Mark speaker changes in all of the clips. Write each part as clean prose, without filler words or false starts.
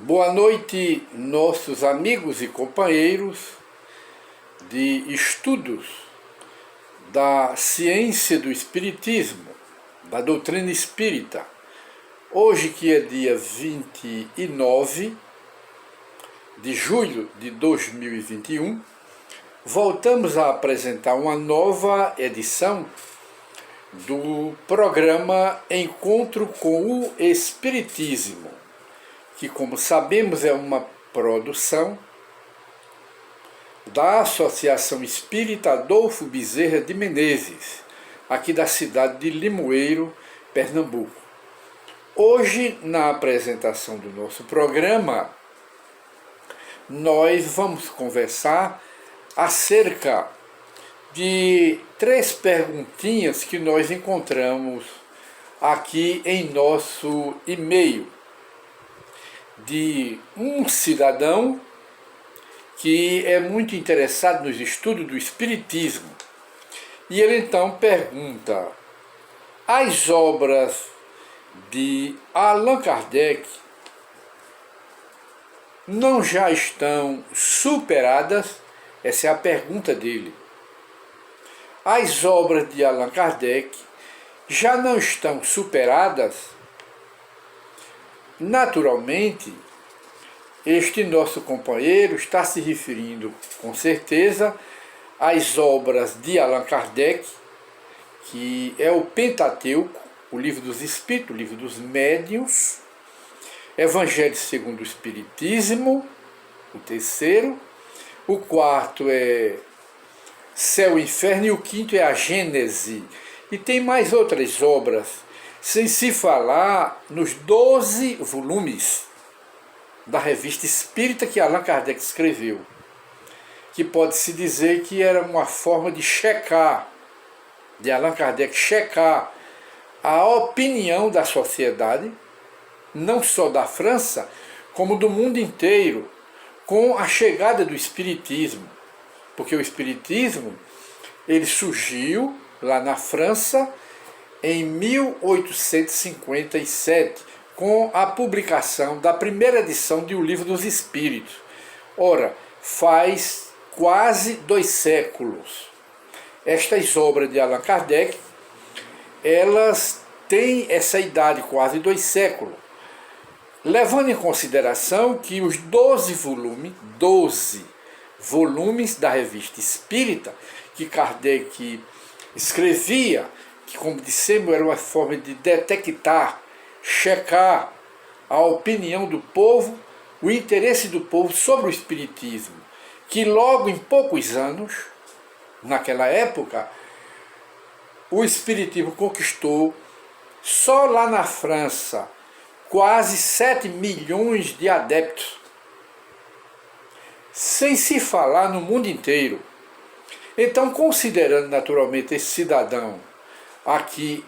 Speaker 1: Boa noite, nossos amigos e companheiros de estudos da ciência do Espiritismo, da doutrina espírita. Hoje, que é dia 29 de julho de 2021, voltamos a apresentar uma nova edição do programa Encontro com o Espiritismo, que, como sabemos, é uma produção da Associação Espírita Adolfo Bezerra de Menezes, aqui da cidade de Limoeiro, Pernambuco. Hoje, na apresentação do nosso programa, nós vamos conversar acerca de 3 perguntinhas que nós encontramos aqui em nosso e-mail, de um cidadão que é muito interessado nos estudos do Espiritismo. E ele então pergunta: as obras de Allan Kardec não já estão superadas? Essa é a pergunta dele. As obras de Allan Kardec já não estão superadas? Naturalmente, este nosso companheiro está se referindo, com certeza, às obras de Allan Kardec, que é o Pentateuco, o Livro dos Espíritos, o Livro dos Médiuns, Evangelho segundo o Espiritismo, o terceiro, o quarto é Céu e Inferno, e o quinto é a Gênese. E tem mais outras obras, sem se falar nos 12 volumes da Revista Espírita que Allan Kardec escreveu, que pode-se dizer que era uma forma de Allan Kardec checar a opinião da sociedade, não só da França, como do mundo inteiro, com a chegada do Espiritismo. Porque o Espiritismo, ele surgiu lá na França em 1857, com a publicação da primeira edição de O Livro dos Espíritos. Ora, faz quase 2 séculos. Estas obras de Allan Kardec, elas têm essa idade, quase 2 séculos. Levando em consideração que os 12 volumes da Revista Espírita, que Kardec escrevia, que, como dissemos, era uma forma de detectar, checar a opinião do povo, o interesse do povo sobre o Espiritismo, que logo em poucos anos, naquela época, o Espiritismo conquistou, só lá na França, quase 7 milhões de adeptos, sem se falar no mundo inteiro. Então, considerando naturalmente esse cidadão aqui,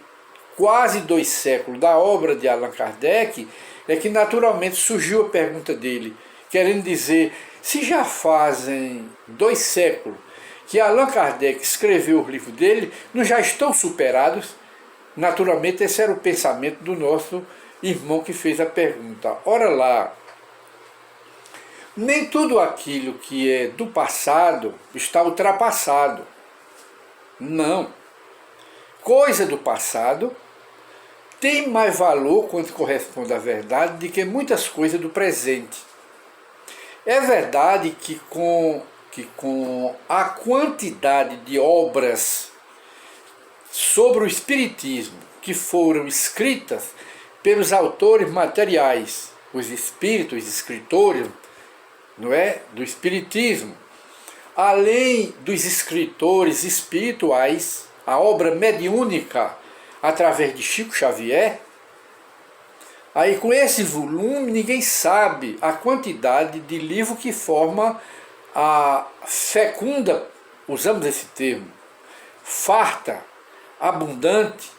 Speaker 1: quase 2 séculos da obra de Allan Kardec, é que naturalmente surgiu a pergunta dele, querendo dizer, se já fazem 2 séculos que Allan Kardec escreveu o livro dele, não já estão superados? Naturalmente, esse era o pensamento do nosso irmão que fez a pergunta. Ora lá, nem tudo aquilo que é do passado está ultrapassado. Não. Coisa do passado tem mais valor, quando corresponde à verdade, do que muitas coisas do presente. É verdade que com a quantidade de obras sobre o Espiritismo que foram escritas pelos autores materiais, os espíritos, os escritores, não é, do Espiritismo, além dos escritores espirituais, a obra mediúnica através de Chico Xavier, aí com esse volume ninguém sabe a quantidade de livro que forma a fecunda, usamos esse termo, farta, abundante,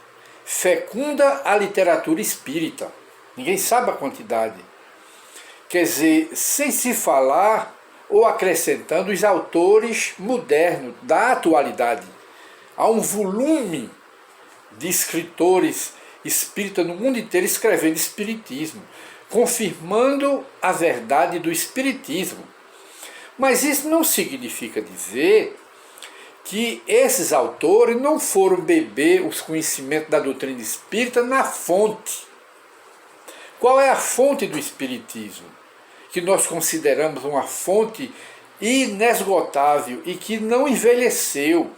Speaker 1: fecunda a literatura espírita. Ninguém sabe a quantidade. Quer dizer, sem se falar ou acrescentando os autores modernos da atualidade. Há um volume de escritores espírita no mundo inteiro escrevendo espiritismo, confirmando a verdade do espiritismo. Mas isso não significa dizer que esses autores não foram beber os conhecimentos da doutrina espírita na fonte. Qual é a fonte do espiritismo? Que nós consideramos uma fonte inesgotável e que não envelheceu.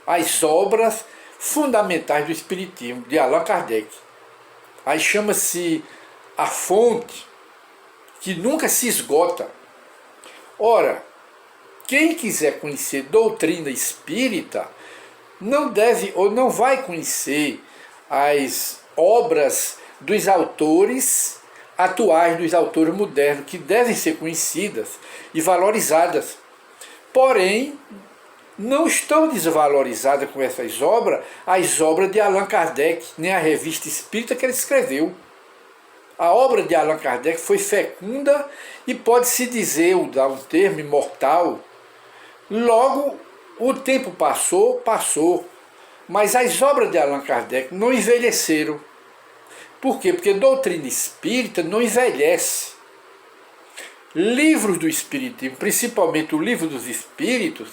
Speaker 1: As obras fundamentais do espiritismo, de Allan Kardec. Aí chama-se a fonte, que nunca se esgota. Ora, quem quiser conhecer doutrina espírita não deve ou não vai conhecer as obras dos autores atuais, dos autores modernos, que devem ser conhecidas e valorizadas. Porém, não estão desvalorizadas com essas obras as obras de Allan Kardec, nem a revista espírita que ele escreveu. A obra de Allan Kardec foi fecunda e pode-se dizer, dar um termo imortal. Logo, o tempo passou, mas as obras de Allan Kardec não envelheceram. Por quê? Porque doutrina espírita não envelhece. Livros do espiritismo, principalmente o Livro dos Espíritos,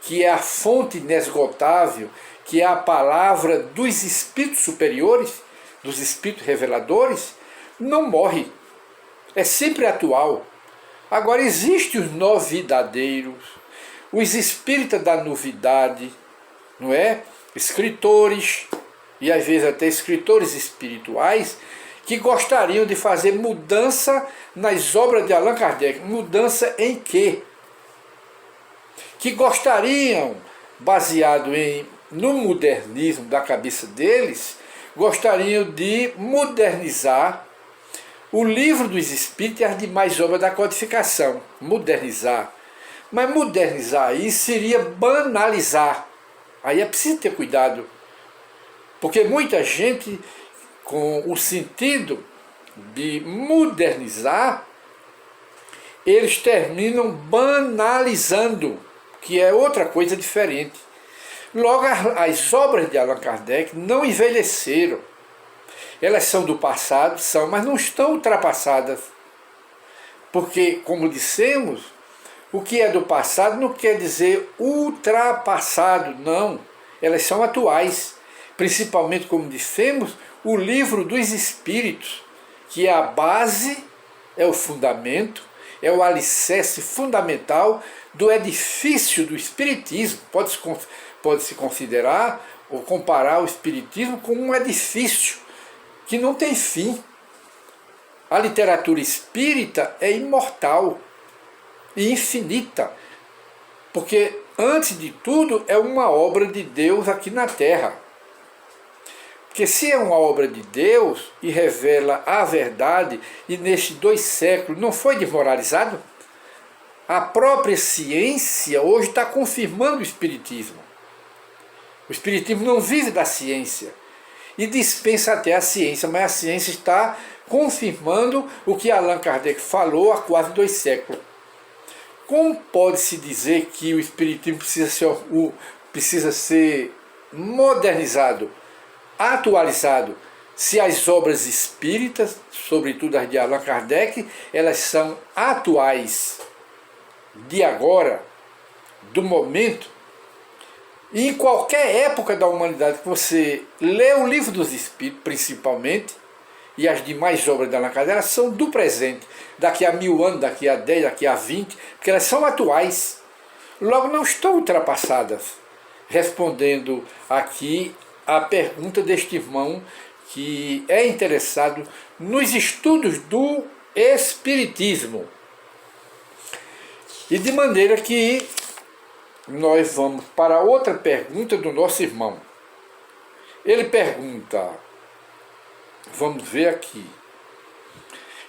Speaker 1: que é a fonte inesgotável, que é a palavra dos espíritos superiores, dos espíritos reveladores, não morre. É sempre atual. Agora, existem os novidadeiros, os espíritas da novidade, não é? Escritores, e às vezes até escritores espirituais, que gostariam de fazer mudança nas obras de Allan Kardec. Mudança em quê? Que gostariam, baseado no modernismo da cabeça deles, gostariam de modernizar o Livro dos Espíritos e as demais obras da codificação. Modernizar. Mas modernizar aí seria banalizar. Aí é preciso ter cuidado. Porque muita gente, com o sentido de modernizar, eles terminam banalizando, que é outra coisa diferente. Logo, as obras de Allan Kardec não envelheceram. Elas são do passado, mas não estão ultrapassadas. Porque, como dissemos, o que é do passado não quer dizer ultrapassado, não. Elas são atuais. Principalmente, como dissemos, o Livro dos Espíritos, que é a base, é o fundamento, é o alicerce fundamental do edifício do Espiritismo. Pode-se considerar ou comparar o Espiritismo com um edifício que não tem fim. A literatura espírita é imortal e infinita, porque, antes de tudo, é uma obra de Deus aqui na Terra. Porque se é uma obra de Deus e revela a verdade, e nestes 2 séculos não foi desmoralizado, a própria ciência hoje está confirmando o Espiritismo. O Espiritismo não vive da ciência e dispensa até a ciência, mas a ciência está confirmando o que Allan Kardec falou há quase 2 séculos. Como pode-se dizer que o Espiritismo precisa ser modernizado, atualizado, se as obras espíritas, sobretudo as de Allan Kardec, elas são atuais, de agora, do momento? E em qualquer época da humanidade que você lê o Livro dos Espíritos, principalmente, e as demais obras da Allan Kardec, elas são do presente, daqui a 1000 anos, daqui a 10, daqui a 20, porque elas são atuais. Logo, não estão ultrapassadas. Respondendo aqui a pergunta deste irmão que é interessado nos estudos do Espiritismo. E de maneira que nós vamos para outra pergunta do nosso irmão. Ele pergunta, vamos ver aqui,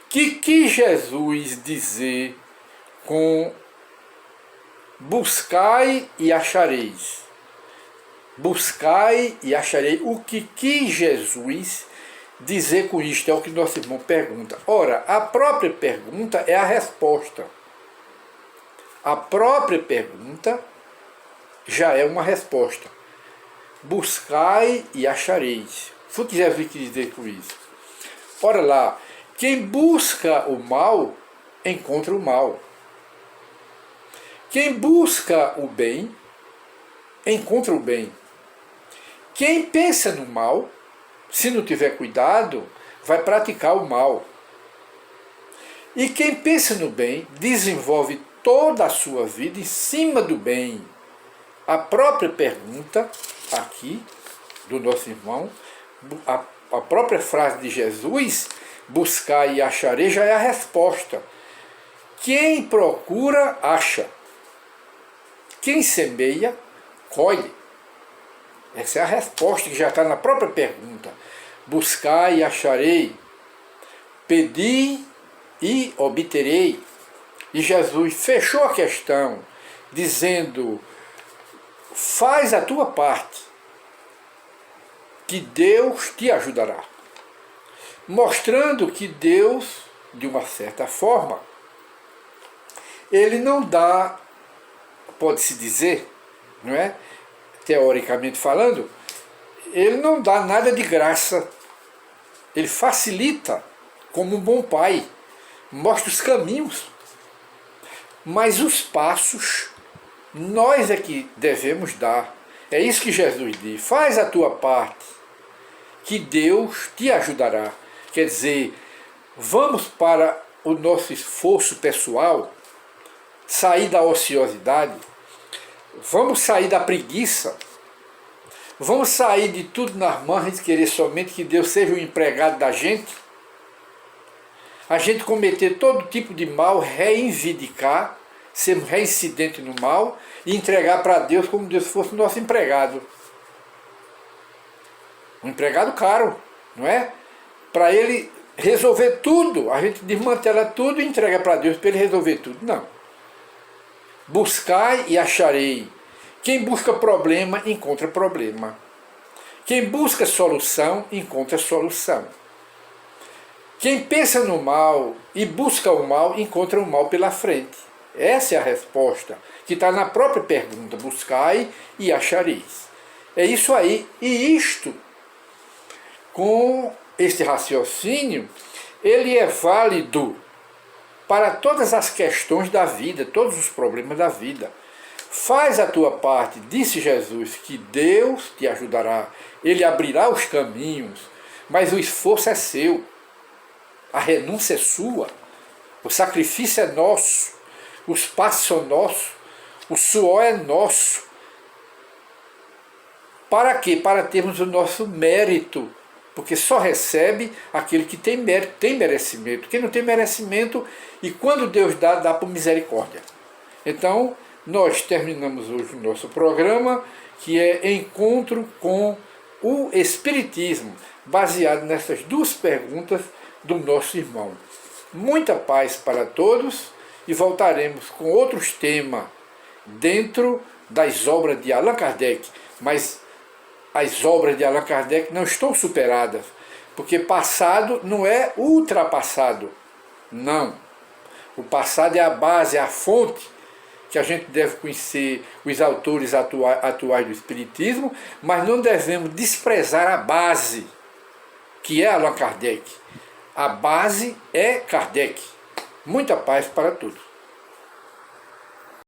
Speaker 1: que Jesus dizer com buscai e achareis? Buscai e acharei. O que quis Jesus dizer com isto? É o que nosso irmão pergunta. Ora, a própria pergunta é a resposta. A própria pergunta já é uma resposta. Buscai e achareis. Foi o que Jesus quis dizer com isso. Ora lá, quem busca o mal, encontra o mal. Quem busca o bem, encontra o bem. Quem pensa no mal, se não tiver cuidado, vai praticar o mal. E quem pensa no bem, desenvolve toda a sua vida em cima do bem. A própria pergunta aqui do nosso irmão, a própria frase de Jesus, buscar e acharei, já é a resposta. Quem procura, acha. Quem semeia, colhe. Essa é a resposta que já está na própria pergunta. Buscar e acharei. Pedi e obterei. E Jesus fechou a questão, dizendo, faz a tua parte, que Deus te ajudará. Mostrando que Deus, de uma certa forma, ele não dá, pode-se dizer, não é? Teoricamente falando, ele não dá nada de graça. Ele facilita, como um bom pai, mostra os caminhos. Mas os passos, nós é que devemos dar. É isso que Jesus diz, faz a tua parte, que Deus te ajudará. Quer dizer, vamos para o nosso esforço pessoal, sair da ociosidade, vamos sair da preguiça, vamos sair de tudo nas mãos e querer somente que Deus seja o empregado da gente, a gente cometer todo tipo de mal, reivindicar, ser reincidente no mal e entregar para Deus como Deus fosse o nosso empregado. Um empregado caro, não é? Para ele resolver tudo, a gente desmantela tudo e entrega para Deus para ele resolver tudo. Não. Buscai e acharei. Quem busca problema, encontra problema. Quem busca solução, encontra solução. Quem pensa no mal e busca o mal, encontra o mal pela frente. Essa é a resposta, que está na própria pergunta, buscai e achareis. É isso aí. E isto, com este raciocínio, ele é válido para todas as questões da vida, todos os problemas da vida. Faz a tua parte, disse Jesus, que Deus te ajudará. Ele abrirá os caminhos, mas o esforço é seu. A renúncia é sua. O sacrifício é nosso. Os passos são nossos. O suor é nosso. Para quê? Para termos o nosso mérito. Porque só recebe aquele que tem mérito, tem merecimento. Quem não tem merecimento, e quando Deus dá, dá por misericórdia. Então, nós terminamos hoje o nosso programa, que é Encontro com o Espiritismo, baseado nessas duas perguntas do nosso irmão. Muita paz para todos e voltaremos com outros temas dentro das obras de Allan Kardec, mas as obras de Allan Kardec não estão superadas, porque passado não é ultrapassado, não. O passado é a base, é a fonte que a gente deve conhecer os autores atuais do Espiritismo, mas não devemos desprezar a base, que é Allan Kardec. A base é Kardec. Muita paz para todos.